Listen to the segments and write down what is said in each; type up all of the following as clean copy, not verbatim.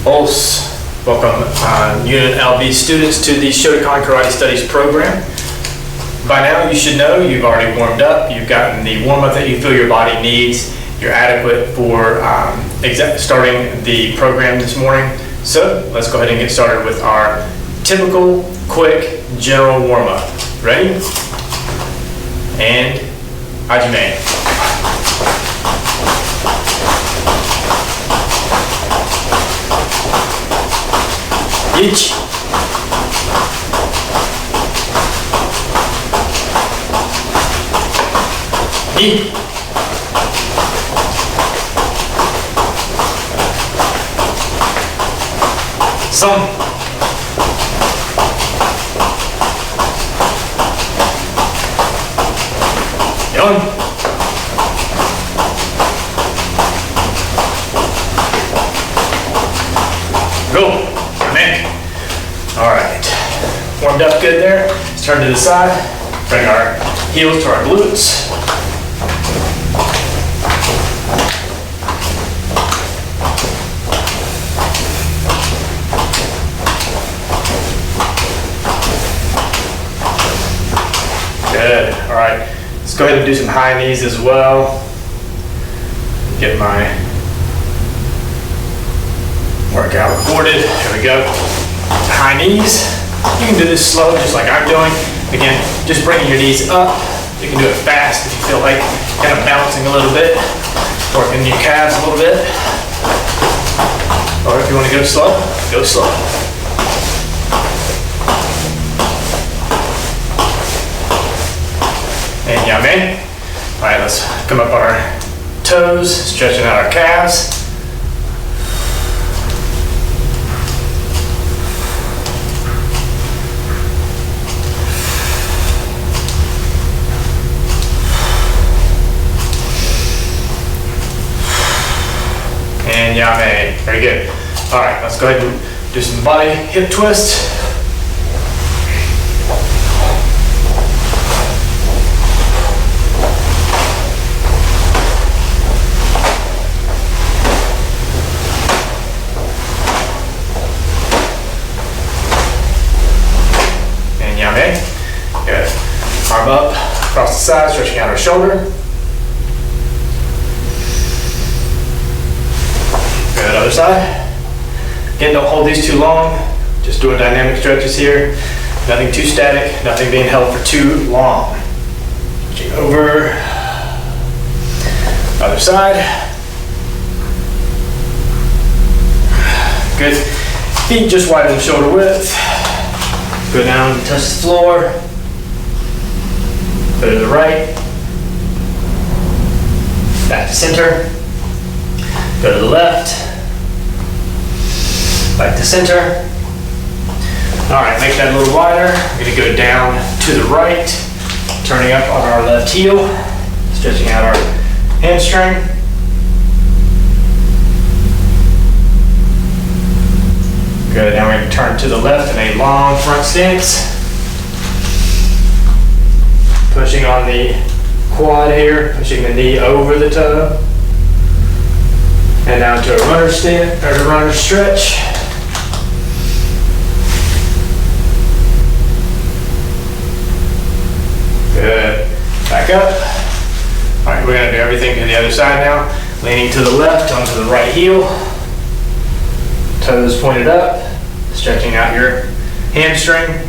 Os. Welcome UNLV students to the Shotokan Karate Studies program. By now you should know you've already warmed up, you've gotten the warm-up that you feel your body needs, you're adequate for starting the program this morning. So let's go ahead and get started with our typical, quick, general warm-up. Ready? And Hajime. Ichi. Ni. San. Yon. Go. All right, warmed up good there. Let's turn to the side, bring our heels to our glutes. Good, all right. Let's go ahead and do some high knees as well. Get my workout recorded, here we go. High knees. You can do this slow, just like I'm doing. Again, just bringing your knees up. You can do it fast if you feel like kind of bouncing a little bit, working your calves a little bit. Or if you want to go slow, go slow. And yame. All right, let's come up on our toes, stretching out our calves. And yame. Very good. All right, let's go ahead and do some body hip twists. And yame. Good. Arm up, across the side, stretching out our shoulder. Good, other side. Again, don't hold these too long. Just doing dynamic stretches here. Nothing too static, nothing being held for too long. Switching over. Other side. Good. Feet just widen shoulder width. Go down, touch the floor. Go to the right. Back to center. Go to the left. Back to center. All right, make that a little wider. We're gonna go down to the right, turning up on our left heel, stretching out our hamstring. Good, now we're gonna turn to the left in a long front stance. Pushing on the quad here, pushing the knee over the toe. And now to a runner stand, or a runner stretch. Good. Back up. All right, we're gonna do everything to the other side now. Leaning to the left onto the right heel. Toes pointed up. Stretching out your hamstring.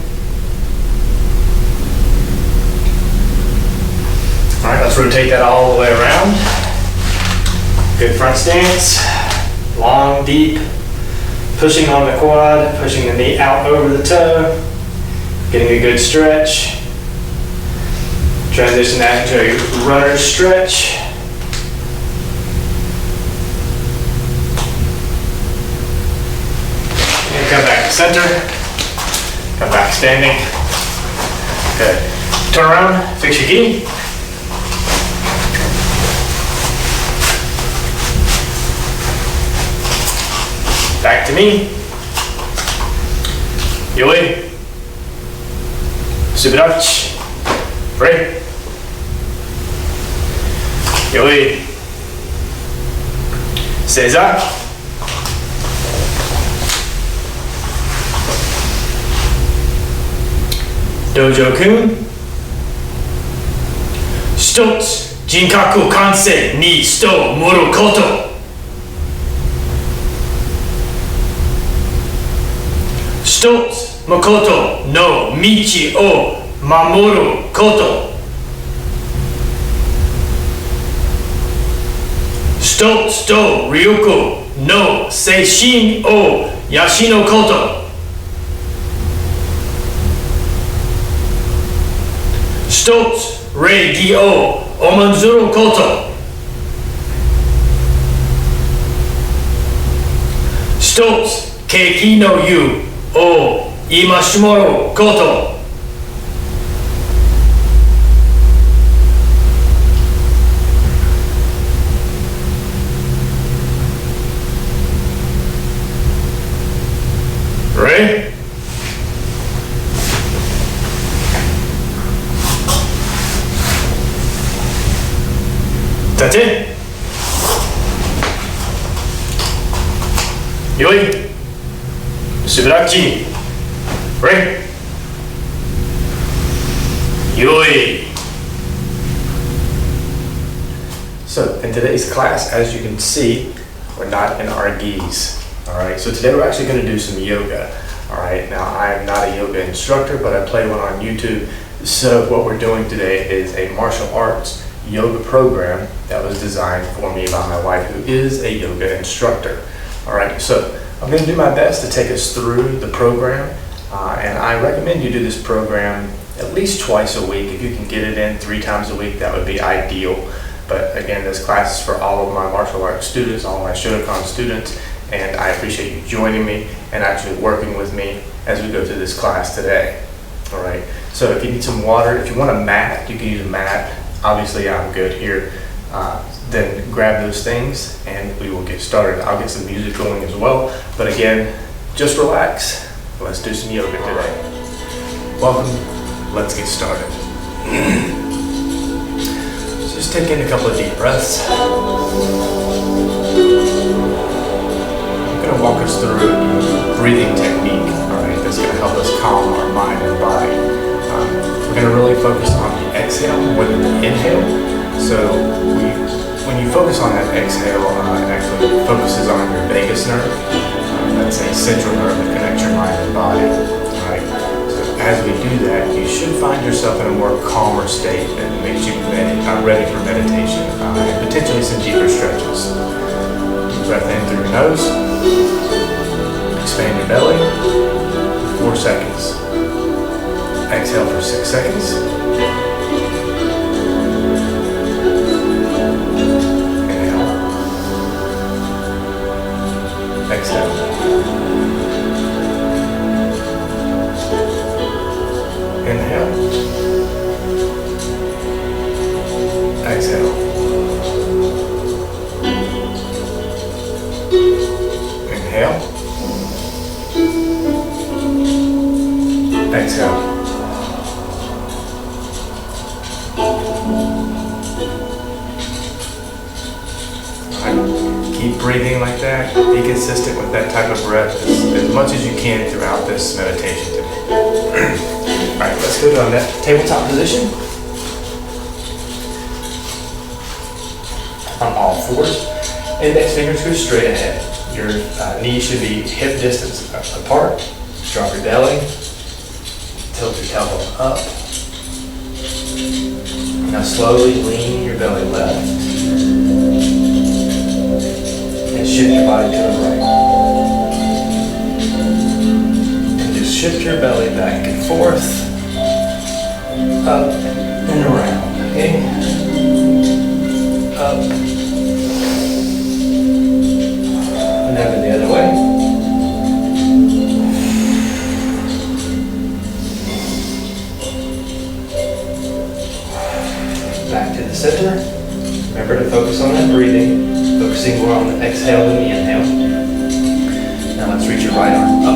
All right, let's rotate that all the way around. Good front stance, long, deep, pushing on the quad, pushing the knee out over the toe, getting a good stretch. Transition that into a runner stretch. And come back to center, come back standing. Good. Turn around, fix your gi. Back to me. Yoi. Subirachi. Free. Yoi. Seiza. Dojo-kun. 一つ、人格完成に人を盛ること。一つ、誠の道を守ること。一つと力の精神を養うこと。一つ、礼儀を重んずること。一つ、景気の湯を戒めること。Ready? That's it. よい。しばらくち。Ready? よい。So, in today's class, as you can see, we're not in our gis. Alright, so today we're actually going to do some yoga. Alright, now I'm not a yoga instructor, but I play one on YouTube. So what we're doing today is a martial arts yoga program that was designed for me by my wife, who is a yoga instructor. Alright, so I'm going to do my best to take us through the program, and I recommend you do this program at least twice a week. If you can get it in 3 times a week, that would be ideal. But again, this class is for all of my martial arts students, all my Shotokan students, and I appreciate you joining me and actually working with me as we go through this class today. Alright, so if you need some water, if you want a mat, you can use a mat. Obviously I'm good here. Then grab those things and we will get started. I'll get some music going as well. But again, just relax. Let's do some yoga today. Welcome. Let's get started. So just take in a couple of deep breaths. I'm going to walk us through a breathing technique, alright, that's going to help us calm our mind and body. We're going to really focus on the exhale more than the inhale. So when you focus on that exhale, it actually focuses on your vagus nerve. That's a central nerve that connects your mind and body. Alright, so as we do that, you should find yourself in a more calmer state that makes you ready for meditation and potentially some deeper stretches. Breath in through your nose. Expand your belly for 4 seconds. Exhale for 6 seconds. Inhale. Exhale. Inhale. Exhale. Inhale. Exhale. Alright, keep breathing like that. Be consistent with that type of breath as much as you can throughout this meditation today. Alright, let's go to that tabletop position. On all fours. Index fingers go straight ahead. Your knees should be hip distance apart. Drop your belly. Tilt your tailbone up. Now slowly lean your belly left. And shift your body to the right. And just shift your belly back and forth. Up and around. Okay? Up. Never the other way. Back to the center. Remember to focus on that breathing, focusing more on the exhale than the inhale. Now let's reach your right arm up.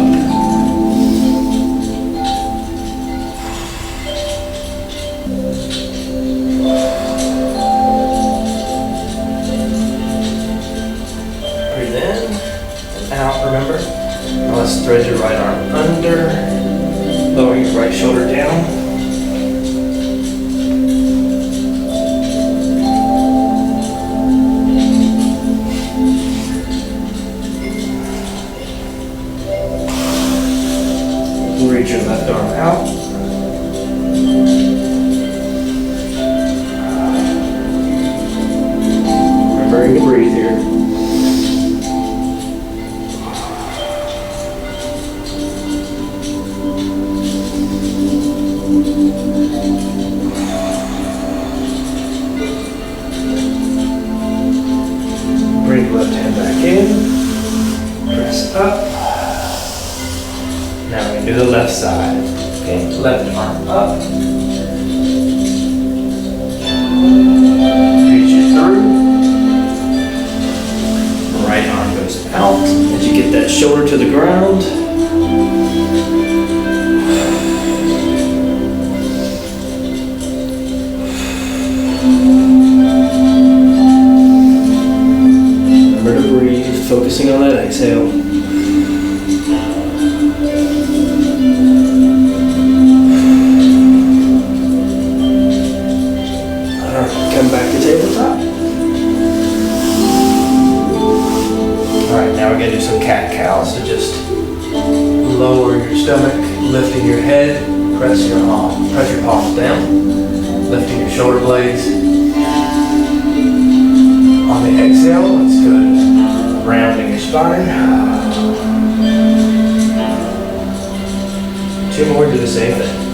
Out, remember? Now let's thread your right arm under, lower your right shoulder down. remembering to breathe here. Bring the left hand back in, press up. Now we're going to do the left side. Okay, left arm up. Reach it through. Right arm goes out as you get that shoulder to the ground. Remember to breathe, focusing on that exhale. Come back to tabletop. Alright, now we're going to do some cat-cow. So just lower your stomach, lifting your head, press your palms down, lifting your shoulder blades. On the exhale, let's go rounding your spine. 2 more, do the same thing.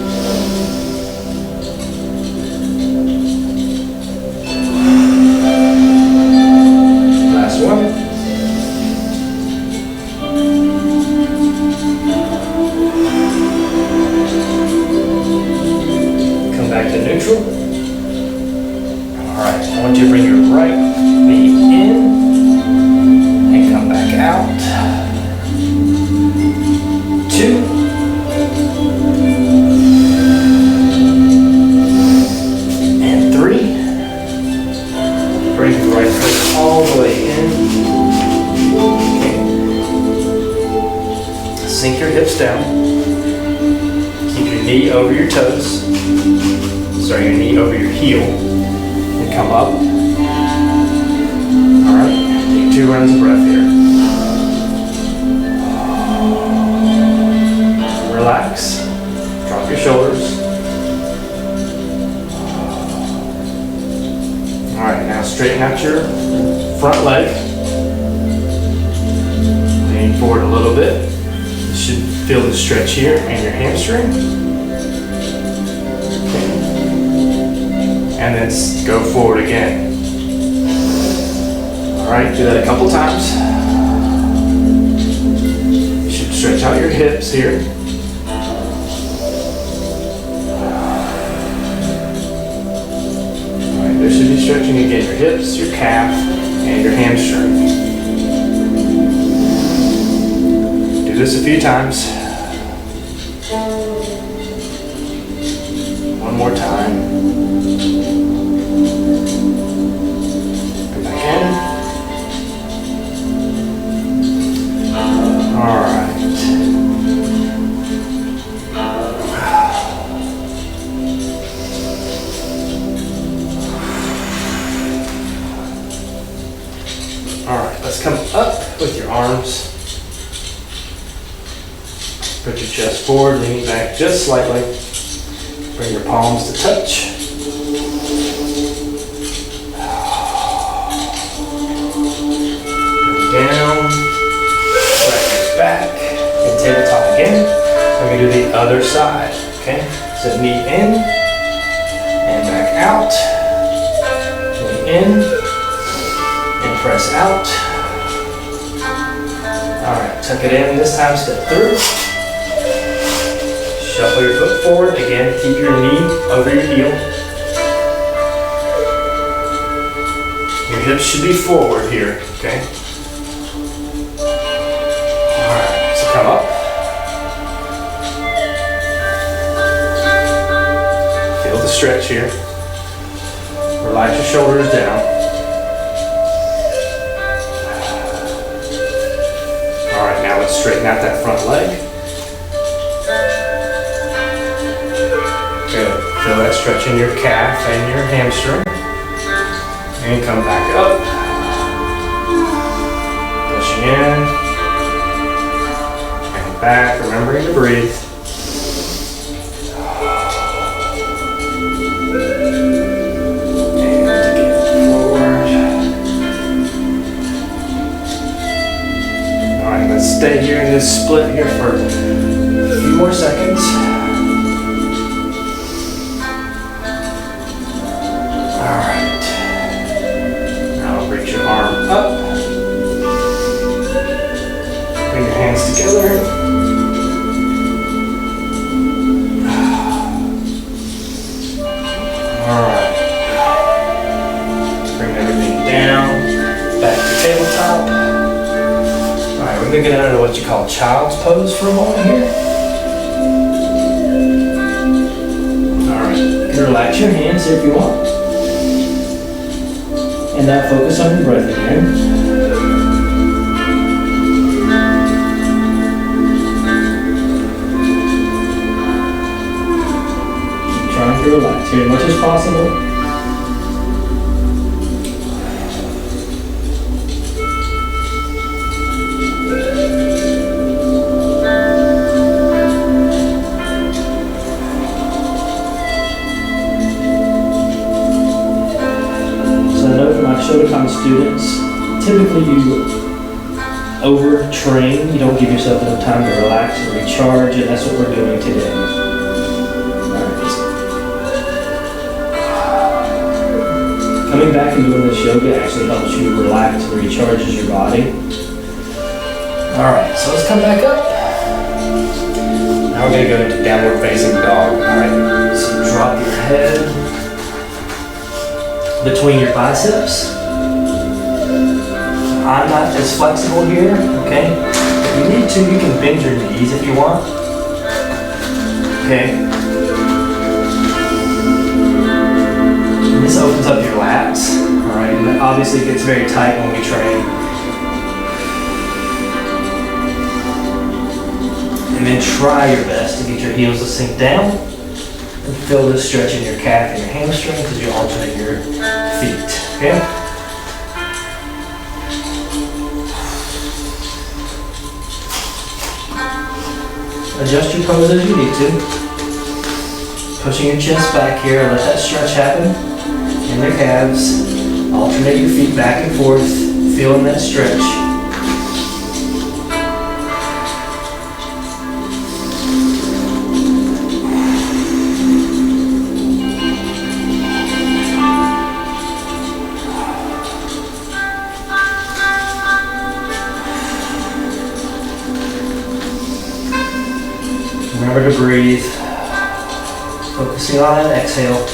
One. Come back to neutral. Alright, I want you to bring your right knee in and come back out. 2. And 3. Bring the right foot all the way in. Okay. Sink your hips down. Keep your knee over your toes. Sorry, your knee over your heel. And come up. Alright, take 2 rounds of breath here. Relax. Drop your shoulders. Alright, now straighten out your front leg. Lean forward a little bit. You should feel the stretch here in your hamstring. Okay. And then go forward again. Alright, do that a couple times. You should stretch out your hips here. There should be stretching again your hips, your calf, and your hamstring. Do this a few times. One more time. Come back in. All right. Alright, let's come up with your arms. Put your chest forward, lean back just slightly. Bring your palms to touch. Down, right back, and tabletop again. We're going to do the other side, okay? So knee in, and back out. Knee in. Press out. Alright, tuck it in. This time step through. Shuffle your foot forward. Again, keep your knee over your heel. Your hips should be forward here, okay? Alright, so come up. Feel the stretch here. Relax your shoulders down. Let's straighten out that front leg. Good. Feel that stretch in your calf and your hamstring. And come back up. Pushing in. And back, remembering to breathe. And again, forward. stay here in this split here for a few more seconds. All right. Now reach your arm up. Bring your hands together. All right. Bring everything down. Back to tabletop. All right, we're going to get into what you call child's pose for a moment here. All right, you can relax your hands if you want. And now focus on your breath again. Keep trying to relax here as much as possible. Shotokan students, typically you overtrain, you don't give yourself enough time to relax and recharge, and that's what we're doing today. Alright. Coming back and doing this yoga actually helps you relax and recharges your body. Alright, so let's come back up. Now we're going to go into downward facing dog. Alright, so drop your head between your biceps. I'm not as flexible here, okay? If you need to, you can bend your knees if you want. Okay? And this opens up your lats, alright? And that obviously gets very tight when we train. And then try your best to get your heels to sink down. And feel this stretch in your calf and your hamstring as you alternate your feet, okay? Adjust your pose as you need to. Pushing your chest back here, let that stretch happen in the calves. Alternate your feet back and forth, feeling that stretch. Remember to breathe, focusing on that exhale.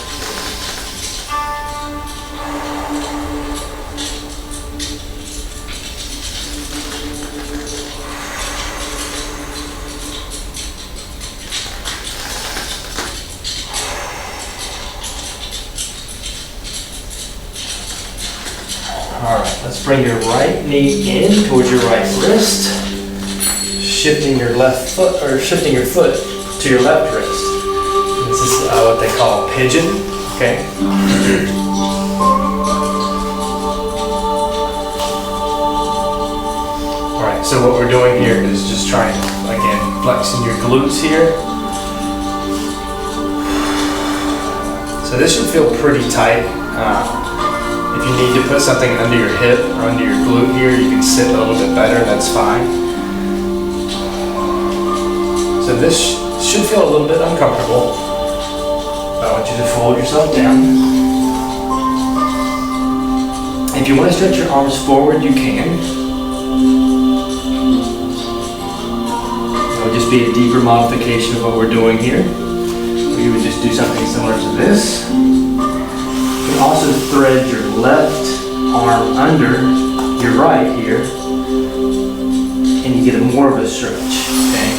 All right, let's bring your right knee in towards your right wrist. Shifting your left foot, or shifting your foot to your left wrist. This is what they call pigeon, okay? All right, so what we're doing here is just trying, again, flexing your glutes here. So this should feel pretty tight. If you need to put something under your hip or under your glute here, you can sit a little bit better, that's fine. So this should feel a little bit uncomfortable. I want you to fold yourself down. If you want to stretch your arms forward, you can. That would just be a deeper modification of what we're doing here. You would just do something similar to this. You can also thread your left arm under your right here, and you get more of a stretch, okay?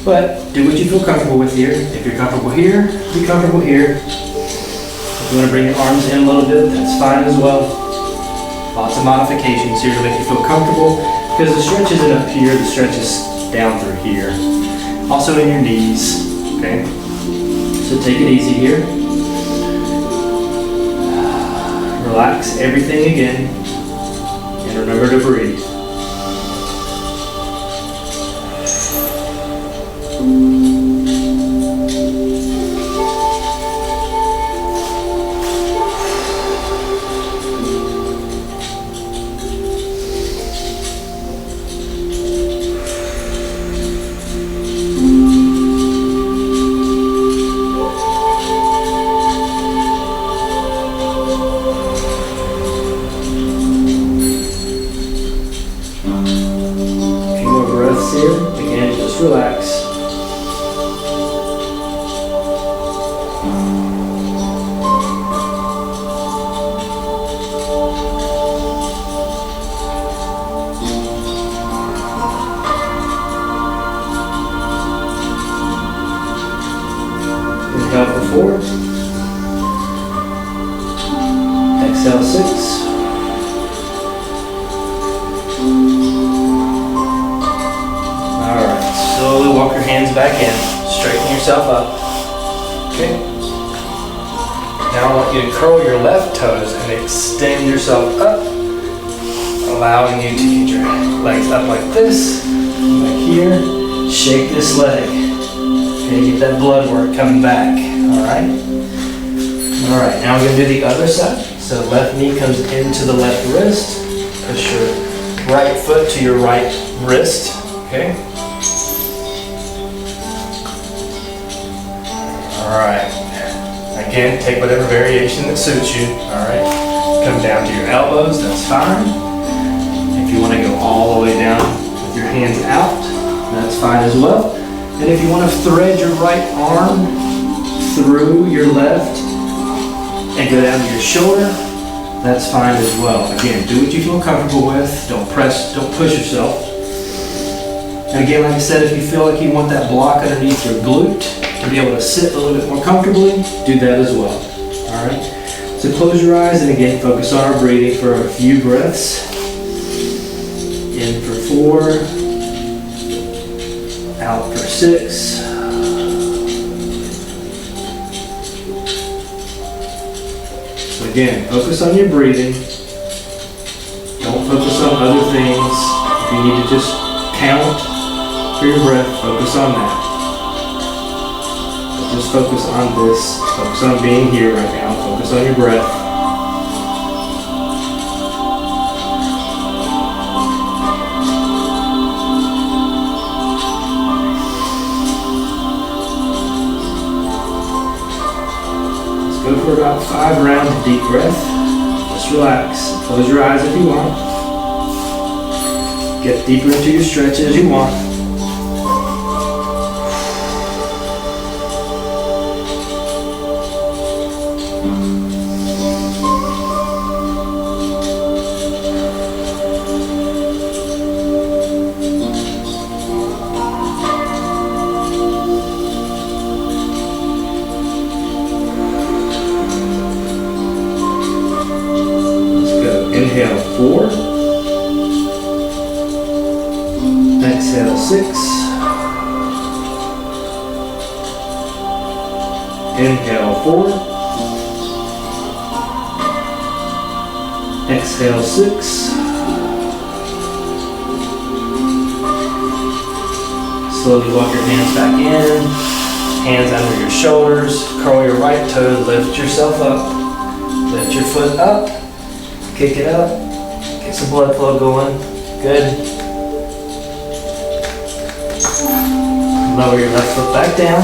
But do what you feel comfortable with here. If you're comfortable here, be comfortable here. If you want to bring your arms in a little bit, that's fine as well. Lots of modifications here to make you feel comfortable, because the stretch isn't up here, the stretch is down through here. Also in your knees, okay? So take it easy here. Relax everything again, and remember to breathe. yourself up. Okay. Now I want you to curl your left toes and extend yourself up, allowing you to get your legs up like this, like here. Shake this leg. Okay, get that blood work coming back. All right. All right. Now we're gonna do the other side. So left knee comes into the left wrist. Push your right foot to your right wrist. Okay. All right. Again, take whatever variation that suits you. All right. Come down to your elbows. That's fine. If you want to go all the way down with your hands out, that's fine as well. And if you want to thread your right arm through your left and go down to your shoulder, that's fine as well. Again, do what you feel comfortable with. Don't press, don't push yourself. And again, like I said, if you feel like you want that block underneath your glute to be able to sit a little bit more comfortably, do that as well. All right. So close your eyes and again, focus on our breathing for a few breaths. In for 4, out for 6. So again, focus on your breathing. Don't focus on other things. If you need to just count for your breath, focus on that. But just focus on this. Focus on being here right now. Focus on your breath. Go for about 5 rounds of deep breath. Just relax. Close your eyes if you want. Get deeper into your stretch as you want. Inhale 4, exhale 6, inhale 4, exhale 6, slowly walk your hands back in, hands under your shoulders, curl your right toe, lift yourself up, lift your foot up. Kick it up, get some blood flow going, good. Lower your left foot back down.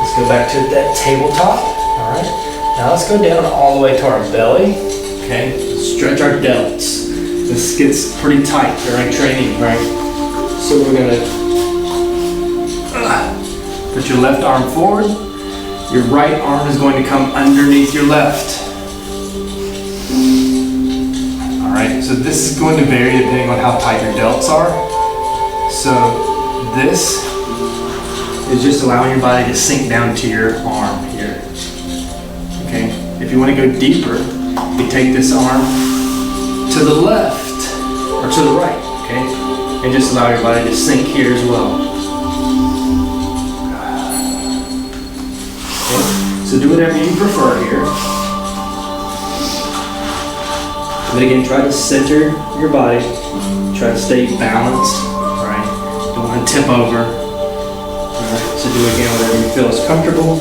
Let's go back to that tabletop, all right. Now let's go down all the way to our belly, okay. Stretch our delts. This gets pretty tight during training, right? So we're gonna put your left arm forward. Your right arm is going to come underneath your left. Alright, so this is going to vary depending on how tight your delts are. So this is just allowing your body to sink down to your arm here. Okay, if you want to go deeper, you take this arm to the left or to the right, okay? And just allow your body to sink here as well. Okay, so do whatever you prefer here. But again, try to center your body. Try to stay balanced, right? Don't want to tip over. All right, so do again whatever you feel is comfortable.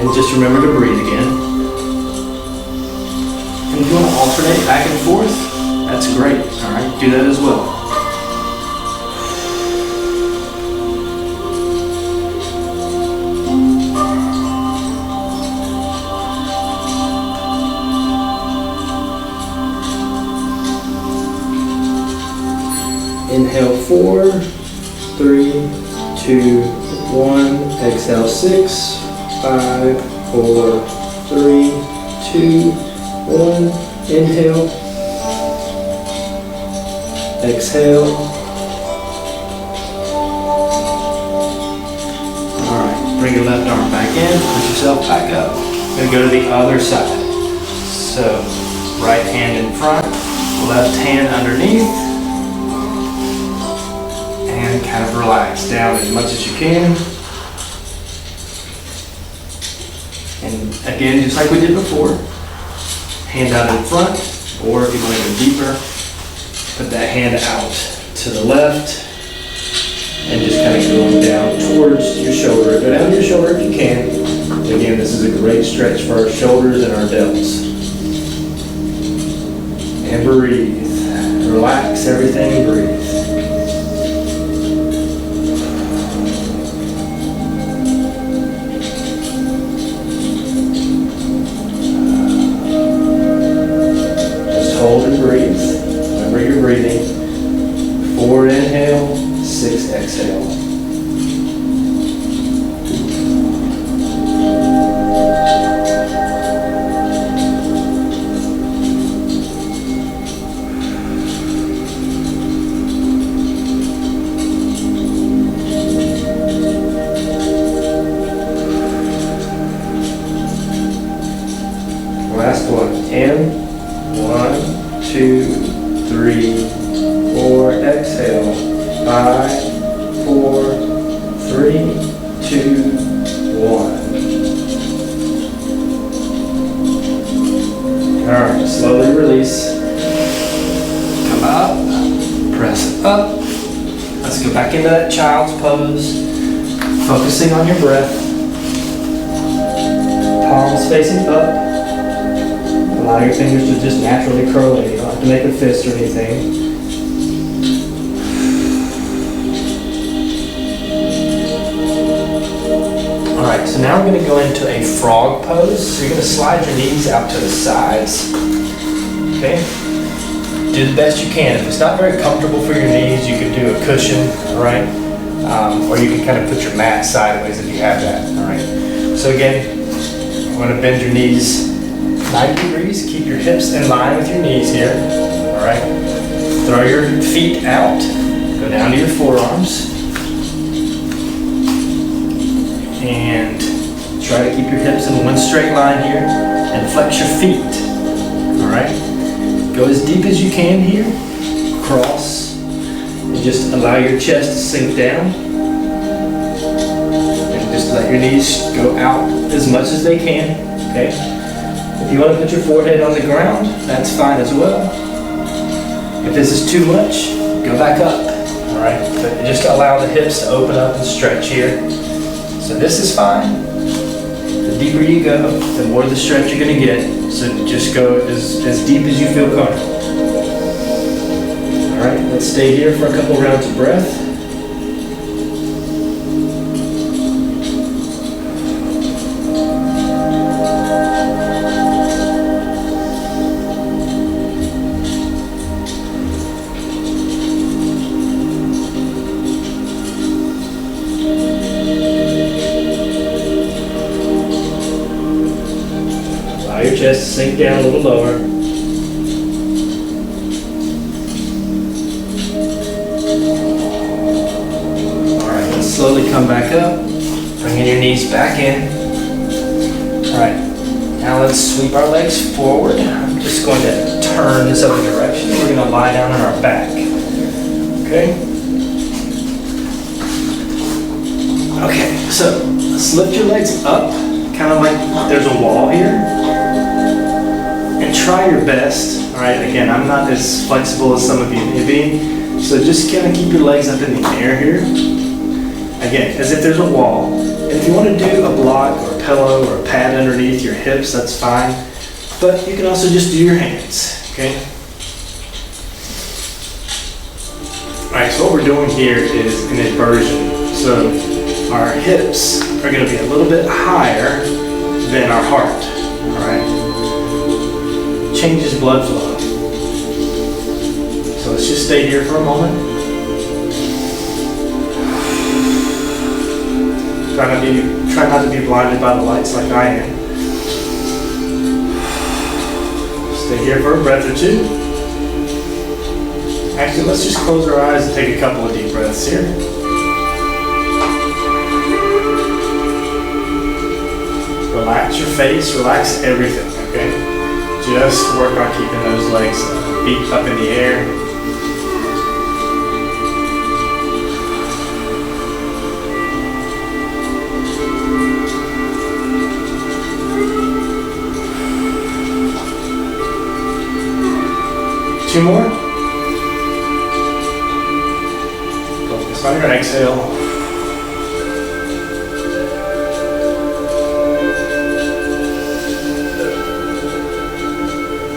And just remember to breathe again. And if you want to alternate back and forth, that's great. All right, do that as well. Inhale 4, 3, 2, 1. Exhale 6, 5, 4, 3, 2, 1. Inhale. Exhale. Bring your left arm back in, push yourself back up. Gonna go to the other side. So, right hand in front, left hand underneath, and kind of relax down as much as you can. And again, just like we did before, hand out in front, or if you want to go deeper, put that hand out to the left, and just kind of going down towards your shoulder. Go down to your shoulder if you can. Again, this is a great stretch for our shoulders and our delts. And breathe. Relax everything and breathe. Just hold and breathe. Remember you're breathing. 4 inhale, 6 exhale. Last one. In. 1, 2, 3, 4. Exhale. 5, 4, 3, 2, 1. All right, slowly release. Come up, press up. Let's go back into that child's pose. Focusing on your breath. Palms facing up. Allow your fingers to just naturally curl in. You don't have to make a fist or anything. Alright, so now we're going to go into a frog pose. So you're going to slide your knees out to the sides. Okay? Do the best you can. If it's not very comfortable for your knees, you could do a cushion, alright? Or you can kind of put your mat sideways if you have that, alright? So again, you want to bend your knees 90 degrees. Keep your hips in line with your knees here, alright? Throw your feet out. Go down to your forearms. And try to keep your hips in one straight line here and flex your feet. Alright? Go as deep as you can here. Cross. And just allow your chest to sink down. And just let your knees go out as much as they can. Okay? If you want to put your forehead on the ground, that's fine as well. If this is too much, go back up. Alright? But just allow the hips to open up and stretch here. So this is fine. The deeper you go, the more the stretch you're going to get. So just go as deep as you feel comfortable. Alright, let's stay here for a couple rounds of breath. Your chest sink down a little lower. Alright, let's slowly come back up. Bringing your knees back in. Alright, now let's sweep our legs forward. I'm just going to turn this other direction. We're going to lie down on our back. Okay? Okay, so let's lift your legs up, kind of like there's a wall here. And try your best, all right? Again, I'm not as flexible as some of you may be, so just kind of keep your legs up in the air here. Again, as if there's a wall. And if you want to do a block or a pillow or a pad underneath your hips, that's fine. But you can also just do your hands, okay? All right, so what we're doing here is an inversion. So our hips are going to be a little bit higher than our heart, all right? Changes blood flow. So let's just stay here for a moment. Try not to be blinded by the lights like I am. Stay here for a breath or two. Actually, let's just close our eyes and take a couple of deep breaths here. Relax your face, relax everything, okay? Just work on keeping those legs, feet up in the air. Two more. Focus on your exhale.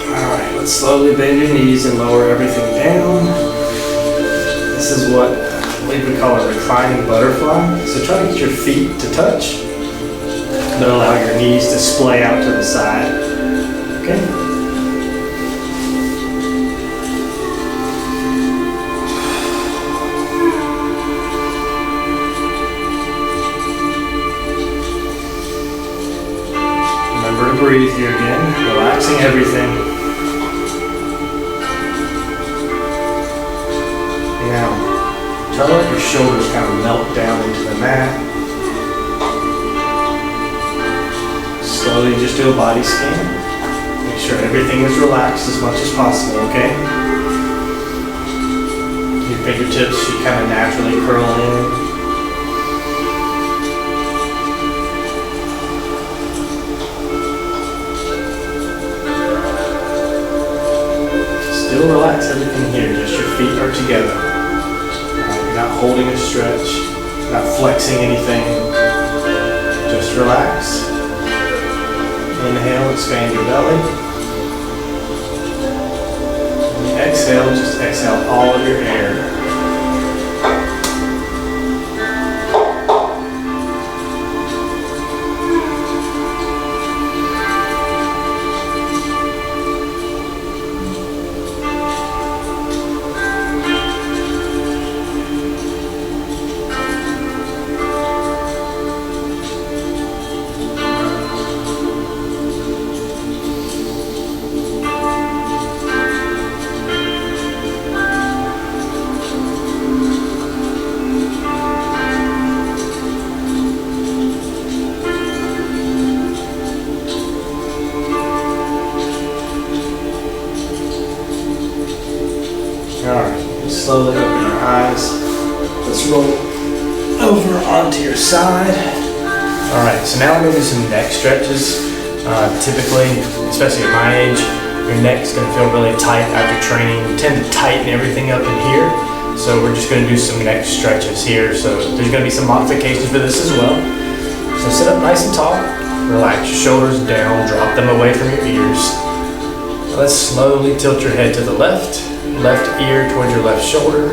Alright, let's slowly bend your knees and lower everything down. This is what we would call a reclining butterfly. So try to get your feet to touch, but allow your knees to splay out to the side. Okay? Remember to breathe here again, relaxing everything. Now, try to let your shoulders kind of melt down into the mat. Slowly just do a body scan. Make sure everything is relaxed as much as possible, okay? Your fingertips should kind of naturally curl in. Still relax everything here, just your feet are together. You're not holding a stretch, not flexing anything. Just relax. Inhale, expand your belly. And exhale, just exhale all of your air. Alright, slowly open your eyes. Let's roll over onto your side. Alright, so now we're going to do some neck stretches. Typically, especially at my age, your neck's going to feel really tight after training. You tend to tighten everything up in here. So we're just going to do some neck stretches here. So there's going to be some modifications for this as well. So sit up nice and tall. Relax your shoulders down. Drop them away from your ears. Let's slowly tilt your head to the left. Left ear towards your left shoulder.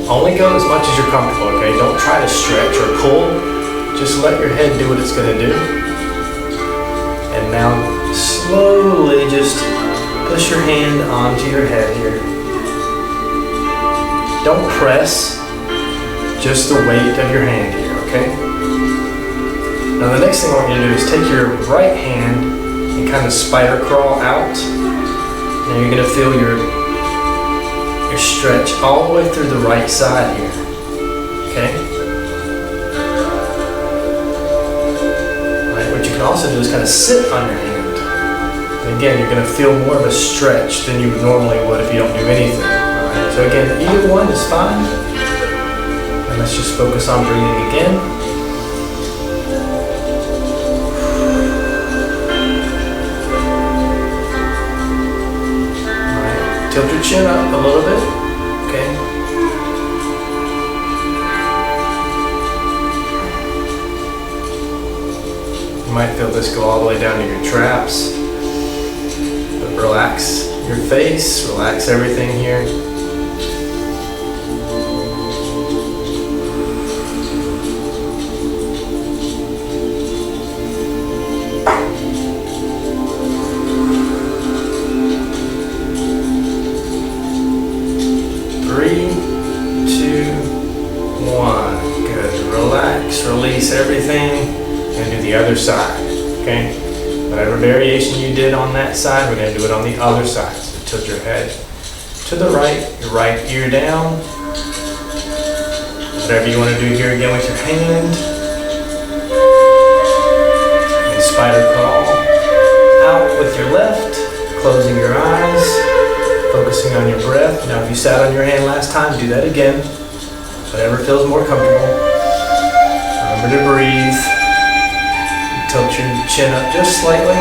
Only go as much as you're comfortable, okay? Don't try to stretch or pull. Just let your head do what it's going to do. And now slowly just push your hand onto your head here. Don't press, just the weight of your hand here, okay? Now the next thing I want you to do is take your right hand and kind of spider crawl out. Now you're going to feel your stretch all the way through the right side here, okay? All right, what you can also do is kind of sit on your hand. And again, you're going to feel more of a stretch than you normally would if you don't do anything. All right, so again, either one is fine. And let's just focus on breathing again. Tilt your chin up a little bit, okay? You might feel this go all the way down to your traps, but relax your face, relax everything here. 3, 2, 1. Good. Relax, release everything, and do the other side. Okay? Whatever variation you did on that side, we're going to do it on the other side. So tilt your head to the right, your right ear down. Whatever you want to do here again with your hand. spider crawl out with your left, closing your eyes, focusing on your breath. Now if you sat on your hand last time, do that again. Whatever feels more comfortable. Remember to breathe. Tilt your chin up just slightly.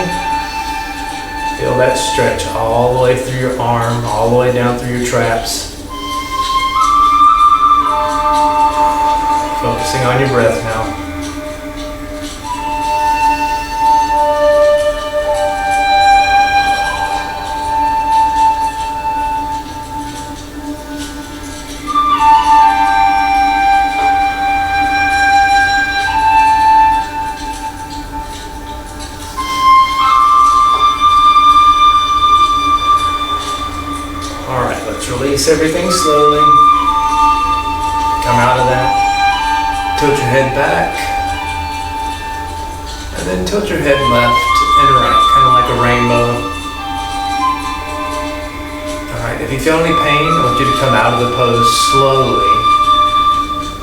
Feel that stretch all the way through your arm, all the way down through your traps. Focusing on your breath now. Release everything slowly. Come out of that. Tilt your head back. And then tilt your head left and right, kind of like a rainbow. Alright, if you feel any pain, I want you to come out of the pose slowly.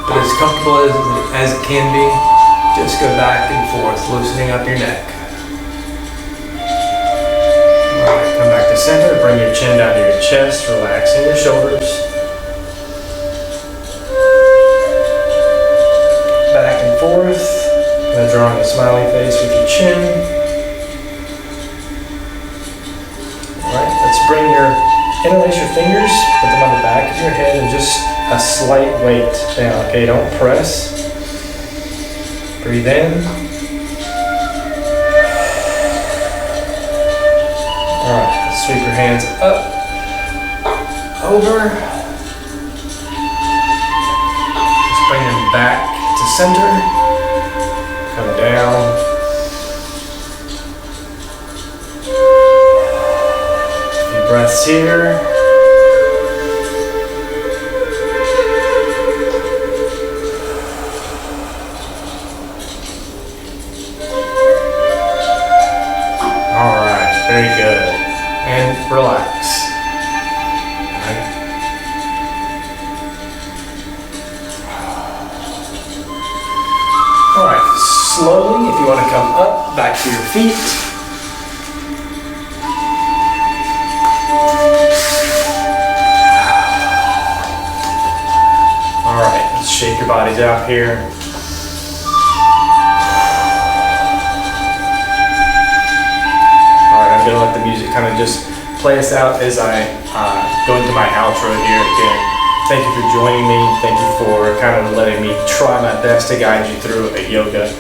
But as comfortable as it can be, just go back and forth, loosening up your neck. Come back to center, bring your chin down to your chest, relaxing your shoulders. Back and forth, kind of drawing a smiley face with your chin. Alright, let's interlace your fingers, put them on the back of your head and just a slight weight down, okay? Don't press. Breathe in. Alright, let's sweep your hands up, over. Let's bring them back to center. Come down. A few breaths here. Alright, very good. And relax. Alright, slowly, if you want to come up, back to your feet. Alright, let's shake your bodies out here. I'm going to let the music kind of just play us out as I go into my outro here again. Thank you for joining me. Thank you for kind of letting me try my best to guide you through a yoga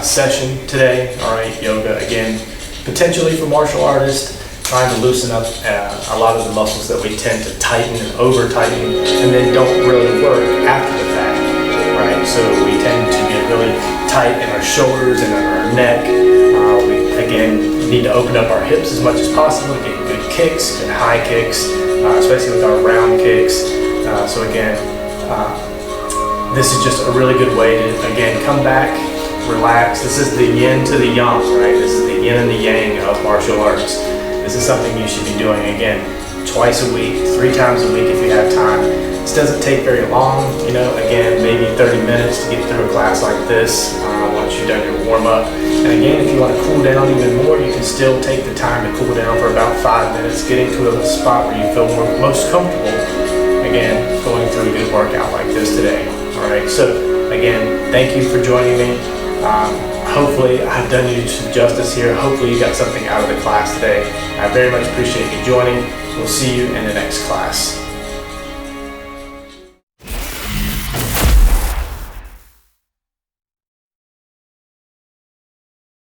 session today. All right, yoga again, potentially for martial artists, trying to loosen up a lot of the muscles that we tend to tighten and over-tighten and then don't really work after the fact, right? So we tend to get really tight in our shoulders and in our neck. We, again, need to open up our hips as much as possible, get good kicks, good high kicks, especially with our round kicks. So again, this is just a really good way to, again, come back, relax. This is the yin to the yang, right? This is the yin and the yang of martial arts. This is something you should be doing, again, twice a week, 3 times a week if you have time. This doesn't take very long, you know, again, maybe 30 minutes to get through a class like this once you've done your warm-up. And again, if you want to cool down even more, you can still take the time to cool down for about 5 minutes, getting to a spot where you feel most comfortable, again, going through a good workout like this today. All right, so again, thank you for joining me. Hopefully I've done you some justice here. Hopefully you got something out of the class today. I very much appreciate you joining. We'll see you in the next class.